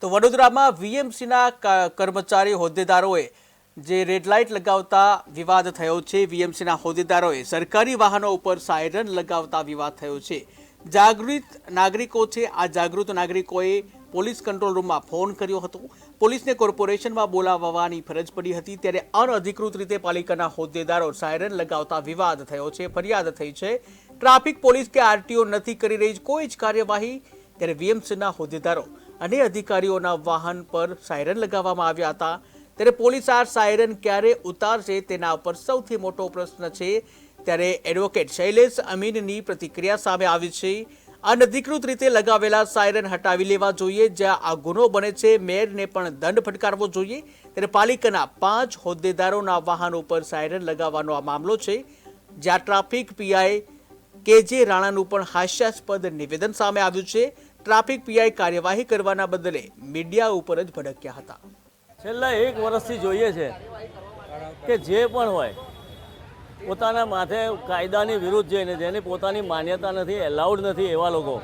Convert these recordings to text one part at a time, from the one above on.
તો વડોદરામાં વીએમસીના કર્મચારી હોદ્દેદારોએ જે રેડ લાઇટ લગાવતા વિવાદ થયો છે। વીએમસીના હોદ્દેદારોએ સરકારી વાહનો ઉપર સાયરન લગાવતા વિવાદ થયો છે। જાગૃત નાગરિકો છે, આ જાગૃત નાગરિકોએ પોલીસ કંટ્રોલ રૂમમાં ફોન કર્યો હતો। પોલીસને કોર્પોરેશનમાં બોલાવવાની ફરજ પડી હતી, ત્યારે અનઅધિકૃત રીતે પાલિકાના હોદ્દેદારો સાયરન લગાવતા વિવાદ થયો છે, ફરિયાદ થઈ છે। ટ્રાફિક પોલીસ કે આરટીઓ નથી કરી રહી કોઈ જ કાર્યવાહી, ત્યારે વીએમસીના હોદ્દેદારો અને અધિકારીઓના વાહન પર સાયરન લગાવવામાં આવ્યા હતા। ત્યારે પોલીસ આ સાયરન ક્યારે ઉતારશે તેના ઉપર સૌથી મોટો પ્રશ્ન છે। ત્યારે એડવોકેટ શૈલેષ અમીનની પ્રતિક્રિયા સામે આવી છે। અનધિકૃત રીતે લગાવેલા સાયરન હટાવી લેવા જોઈએ। જ્યાં આ ગુનો બને છે મેયરને પણ દંડ ફટકારવો જોઈએ। ત્યારે પાલિકાના 5 હોદ્દેદારોના વાહન ઉપર સાયરન લગાવવાનો આ મામલો છે, જ્યાં ટ્રાફિક પીઆઈ કેજે રાણાનું પણ હાસ્યાસ્પદ નિવેદન સામે આવ્યું છે। ટ્રાફિક પીઆઈ કાર્યવાહી કરવાના બદલે મીડિયા ઉપર જ ભડક્યા હતા। છેલ્લા 1 વર્ષથી જોઈએ છે કે જે પણ હોય પોતાના માથે કાયદાની વિરુદ્ધ જઈને જેની પોતાની માન્યતા નથી, એલાઉડ નથી એવા લોકો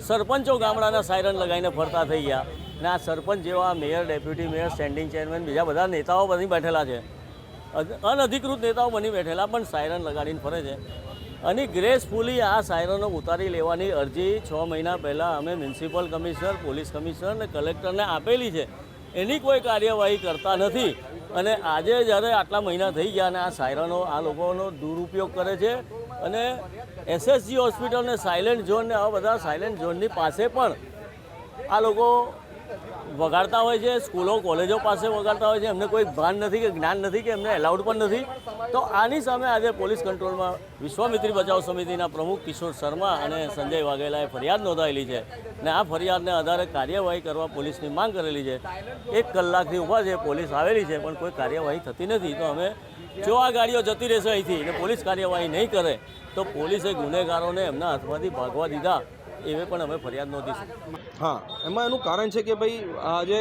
સરપંચો ગામડાના સાયરન લગાવીને ફરતા થઈ ગયા। અને આ સરપંચ જેવા mayor, deputy mayor, standing chairman, બીજા બધા નેતાઓ બની બેઠેલા છે, અનધિકૃત નેતાઓ બની બેઠેલા પણ સાયરન લગાડીને ફરે છે। અને ગ્રેસફુલી આ સાયરનો ઉતારી લેવાની અરજી 6 મહિના પહેલાં અમે મ્યુનિસિપલ કમિશનર, પોલીસ કમિશનર અને કલેક્ટરને આપેલી છે। એની કોઈ કાર્યવાહી કરતા નથી। અને આજે જ્યારે આટલા મહિના થઈ ગયા અને આ સાયરનો આ લોકોનો દુરુપયોગ કરે છે અને એસએસજી હોસ્પિટલને સાયલેન્ટ ઝોન ને આવા બધા સાયલેન્ટ ઝોનની પાસે પણ આ લોકો વગાડતા હોય છે, સ્કૂલો કોલેજો પાસે વગાડતા હોય છે। એમને કોઈ ભાન નથી કે જ્ઞાન નથી કે એમને એલાઉડ પણ નથી। તો આની સામે આજે પોલીસ કંટ્રોલમાં વિશ્વામિત્રી બચાવ સમિતિના પ્રમુખ કિશોર શર્મા અને સંજય વાઘેલાએ ફરિયાદ નોંધાવેલી છે અને આ ફરિયાદને આધારે કાર્યવાહી કરવા પોલીસની માંગ કરેલી છે। 1 કલાકથી ઊભા છે, પોલીસ આવેલી છે પણ કોઈ કાર્યવાહી થતી નથી। તો અમે જો આ ગાડીઓ જતી રહેશે અહીંથી અને પોલીસ કાર્યવાહી નહીં કરે તો પોલીસે ગુનેગારોને એમના હાથમાંથી ભાગવા દીધા એવે પણ અમે ફરિયાદ નોંધીશું। હા, એમાં એનું કારણ છે કે ભાઈ આજે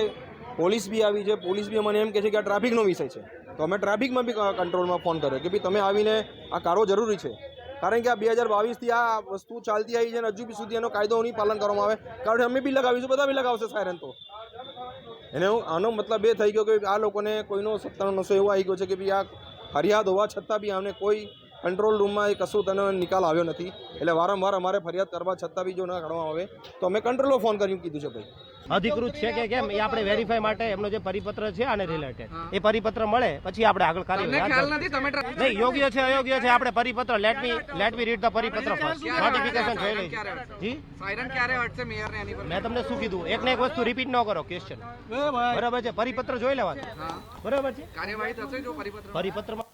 પોલીસ બી આવી છે, પોલીસ બી અમને એમ કહે છે કે આ ટ્રાફિકનો વિષય છે, તો અમે ટ્રાફિકમાં બી કંટ્રોલમાં ફોન કર્યો કે ભાઈ તમે આવીને આ કારો જરૂરી છે, કારણ કે આ 2022થી આ વસ્તુ ચાલતી આવી છે અને હજુ બી સુધી એનો કાયદો નહીં પાલન કરવામાં આવે, કારણ કે અમે બી લગાવીશું, બધા બી લગાવશે સાયરન। તો એને આનો મતલબ એ થઈ ગયો કે આ લોકોને કોઈનો સત્તાનો નશો એવો આવી ગયો છે કે ભાઈ આ ફરિયાદ હોવા છતાં બી અમને કોઈ કંટ્રોલ રૂમમાં એ કશું તેનો નિકાલ આવ્યો નથી। એટલે વારંવાર અમારે ફરિયાદ કરવા છતાં બી જો ન કાઢવામાં આવે તો અમે કંટ્રોલમાં ફોન કરીને કીધું છે ભાઈ અધિકૃત છે કે કેમ એ આપણે વેરીફાઈ માટે એમનો જે પરિપત્ર છે આને રિલેટેડ એ પરિપત્ર મળે પછી આપણે આગળ કાર્યવાહી નહીં યોગ્ય છે અયોગ્ય છે આપણે પરિપત્ર લેટ મી રીડ ધ પરિપત્ર ફર્સ્ટ નોટિફિકેશન જોઈ લઈ જી સાયરન ક્યારે હટશે મેયર ને એની પર મેં તમને શું કીધું એક ને એક વસ્તુ રિપીટ ન કરો ક્વેશ્ચન બરાબર છે પરિપત્ર જોઈ લેવાનું બરાબર છે કાર્યવાહી થશે જો પરિપત્રમાં